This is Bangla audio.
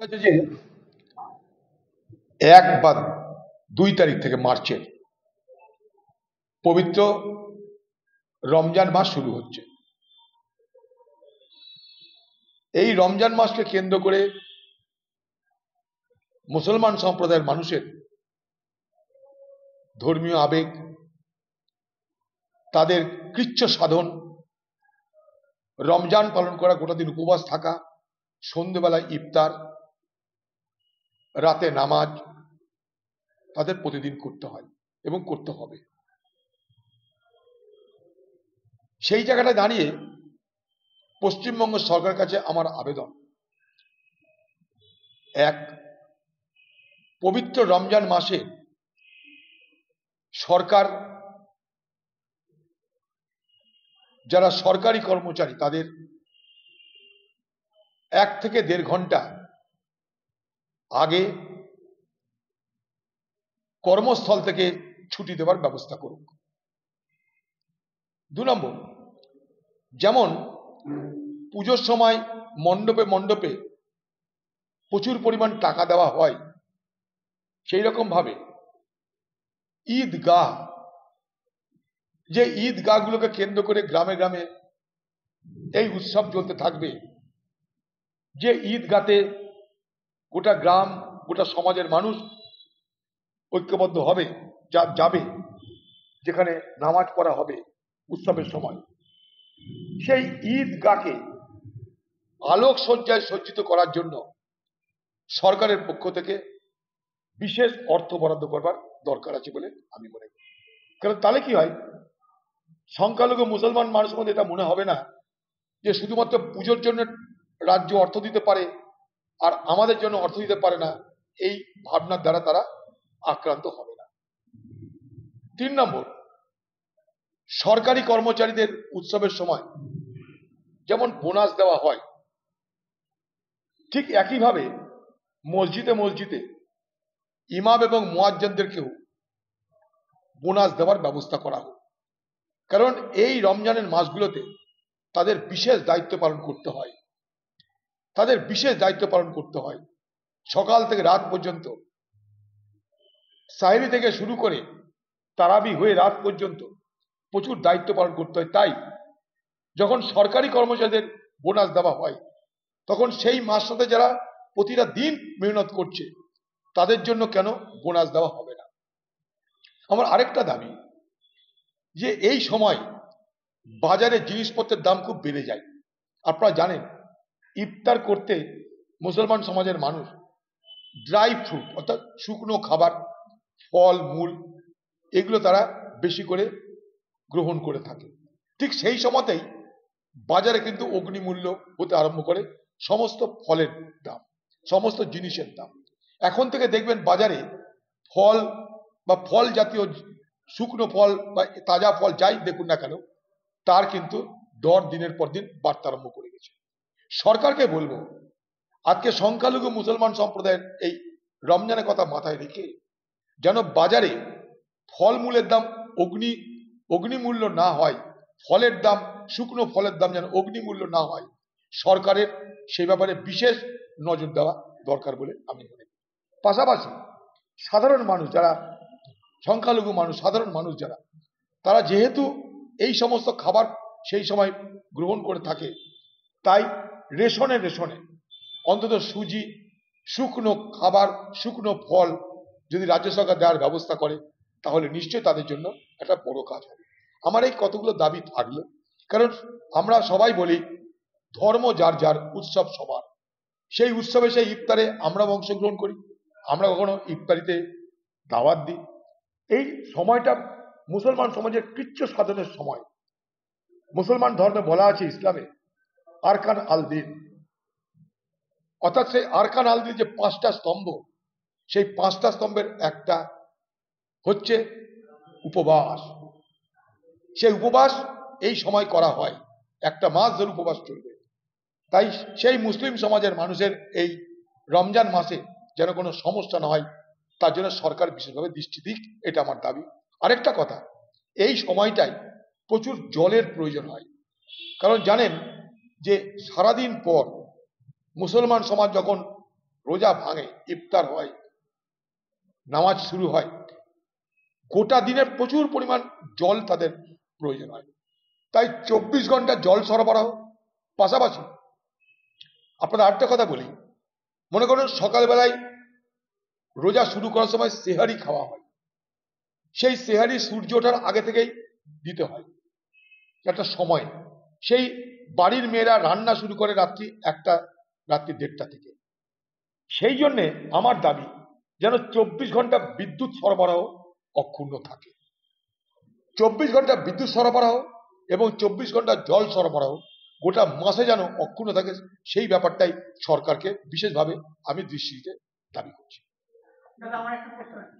হয়েছে যে 1 বা 2 তারিখ থেকে মার্চের পবিত্র রমজান মাস শুরু হচ্ছে। এই রমজান মাসকে কেন্দ্র করে মুসলমান সম্প্রদায়ের মানুষের ধর্মীয় আবেগ, তাদের কৃচ্ছ সাধন, রমজান পালন করা, গোটা দিন উপবাস থাকা, সন্ধ্যেবেলায় ইফতার, রাতে নামাজ তাদের প্রতিদিন করতে হয় এবং করতে হবে। সেই জায়গাটায় দাঁড়িয়ে পশ্চিমবঙ্গ সরকারের কাছে আমার আবেদন, এক, পবিত্র রমজান মাসে সরকার, যারা সরকারি কর্মচারী তাদের 1 থেকে 1.5 ঘন্টা আগে কর্মস্থল থেকে ছুটি দেওয়ার ব্যবস্থা করুক। 2 নম্বর, যেমন পুজোর সময় মণ্ডপে মণ্ডপে প্রচুর পরিমাণ টাকা দেওয়া হয়, সেই রকম ভাবে ঈদগাহ, যে ঈদগাহগুলোকে কেন্দ্র করে গ্রামে গ্রামে এই উৎসব চলতে থাকবে, যে ঈদগাতে গোটা গ্রাম, গোটা সমাজের মানুষ ঐক্যবদ্ধ হবে, যাবে, যেখানে নামাজ পড়া হবে উৎসবের সময়, সেই ঈদগাহকে আলোক সজ্জায় সজ্জিত করার জন্য সরকারের পক্ষ থেকে বিশেষ অর্থ বরাদ্দ করবার দরকার আছে বলে আমি মনে করি। কারণ তাহলে কি হয়, সংখ্যালঘু মুসলমান মানুষের মধ্যে এটা মনে হবে না যে শুধুমাত্র পুজোর জন্য রাজ্য অর্থ দিতে পারে আর আমাদের জন্য অর্থ দিতে পারে না, এই ভাবনার দ্বারা তারা আক্রান্ত হবে না। 3 নম্বর, সরকারি কর্মচারীদের উৎসবের সময় যেমন বোনাস দেওয়া হয়, ঠিক একইভাবে মসজিদে মসজিদে ইমাম এবং মুয়াজ্জিনদেরকেও বোনাস দেওয়ার ব্যবস্থা করা হোক। কারণ এই রমজানের মাসগুলোতে তাদের বিশেষ দায়িত্ব পালন করতে হয়, তাদের বিশেষ দায়িত্ব পালন করতে হয়। সকাল থেকে রাত পর্যন্ত, সাহেরি থেকে শুরু করে তারাবি হয়ে রাত পর্যন্ত প্রচুর দায়িত্ব পালন করতে হয়। তাই যখন সরকারি কর্মচারীদের বোনাস দেওয়া হয়, তখন সেই মাসটাতে যারা প্রতিটা দিন মেহনত করছে তাদের জন্য কেন বোনাস দেওয়া হবে না? আমার আরেকটা দাবি, যে এই সময় বাজারে জিনিসপত্রের দাম খুব বেড়ে যায়। আপনারা জানেন, ইফতার করতে মুসলমান সমাজের মানুষ ড্রাই ফ্রুট অর্থাৎ শুকনো খাবার, ফল মূল, এগুলো তারা বেশি করে গ্রহণ করে থাকে। ঠিক সেই সময়তেই বাজারে কিন্তু অগ্নিমূল্য হতে আরম্ভ করে সমস্ত ফলের দাম, সমস্ত জিনিসের দাম। এখন থেকে দেখবেন বাজারে ফল বা ফল জাতীয় শুকনো ফল বা তাজা ফল যাই দেখুন না কেন, তার কিন্তু দর দিনের পর দিন বাড়তে আরম্ভ করে গেছে। সরকারকে বলবো, আজকে সংখ্যালঘু মুসলমান সম্প্রদায়ের এই রমজানের কথা মাথায় রেখে যেন বাজারে ফলমূলের দাম অগ্নিমূল্য না হয়, ফলের দাম, শুকনো ফলের দাম যেন অগ্নিমূল্য না হয়, সরকারের সেই ব্যাপারে বিশেষ নজর দেওয়া দরকার বলে আমি মনে করি। পাশাপাশি সাধারণ মানুষ যারা, সংখ্যালঘু মানুষ, সাধারণ মানুষ যারা, তারা যেহেতু এই সমস্ত খাবার সেই সময় গ্রহণ করে থাকে, তাই রেশনে অন্তত সুজি, শুকনো খাবার, শুকনো ফল যদি রাজ্য সরকার দেওয়ার ব্যবস্থা করে, তাহলে নিশ্চয়ই তাদের জন্য একটা বড় কাজ হবে। আমার এই কতগুলো দাবি থাকলো, কারণ আমরা সবাই বলি ধর্ম যার যার, উৎসব সবার। সেই উৎসবে, সেই ইফতারে আমরা অংশগ্রহণ করি, আমরা কখনো ইফতারিতে দাওয়াত দিই। এই সময়টা মুসলমান সমাজের কৃচ্ছ সাধনের সময়। মুসলমান ধর্মে বলা আছে, ইসলামে, আরকান আল দিন, অর্থাৎ সেই আরকান আল দিন যে 5টা স্তম্ভ, সেই 5টা স্তম্ভের একটা হচ্ছে উপবাস। সেই উপবাস এই সময় করা হয়, 1 মাস ধরে উপবাস চলবে। তাই সেই মুসলিম সমাজের মানুষের এই রমজান মাসে যেন কোনো সমস্যা না হয়, তার জন্য সরকার বিশেষভাবে দৃষ্টি দিক, এটা আমার দাবি। আরেকটা কথা, এই সময়টাই প্রচুর জলের প্রয়োজন হয়। কারণ জানেন যে সারাদিন পর মুসলমান সমাজ যখন রোজা ভাঙে, ইফতার হয়, নামাজ শুরু হয়, গোটা দিনের প্রচুর পরিমাণ জল তাদের প্রয়োজন হয়। তাই 24 ঘন্টা জল সরবরাহ, পাশাপাশি আপনাদের আরেকটা কথা বলি, মনে করুন সকালবেলায় রোজা শুরু করার সময় সেহারি খাওয়া হয়, সেই সেহারি সূর্য ওঠার আগে থেকেই দিতে হয়, একটা সময়। সেই বাড়ির মেয়েরা রান্না শুরু করে রাত্রি 1টা, রাত্রি 1:30টা থেকে। সেই জন্যে আমার দাবি যেন 24 ঘন্টা বিদ্যুৎ সরবরাহ অক্ষুণ্ণ থাকে। 24 ঘন্টা বিদ্যুৎ সরবরাহ এবং 24 ঘন্টা জল সরবরাহ গোটা মাসে যেন অক্ষুণ্ণ থাকে, সেই ব্যাপারটাই সরকারকে বিশেষভাবে আমি দৃষ্টি দিতে দাবি করছি। দাদা, আমার একটা প্রশ্ন আছে।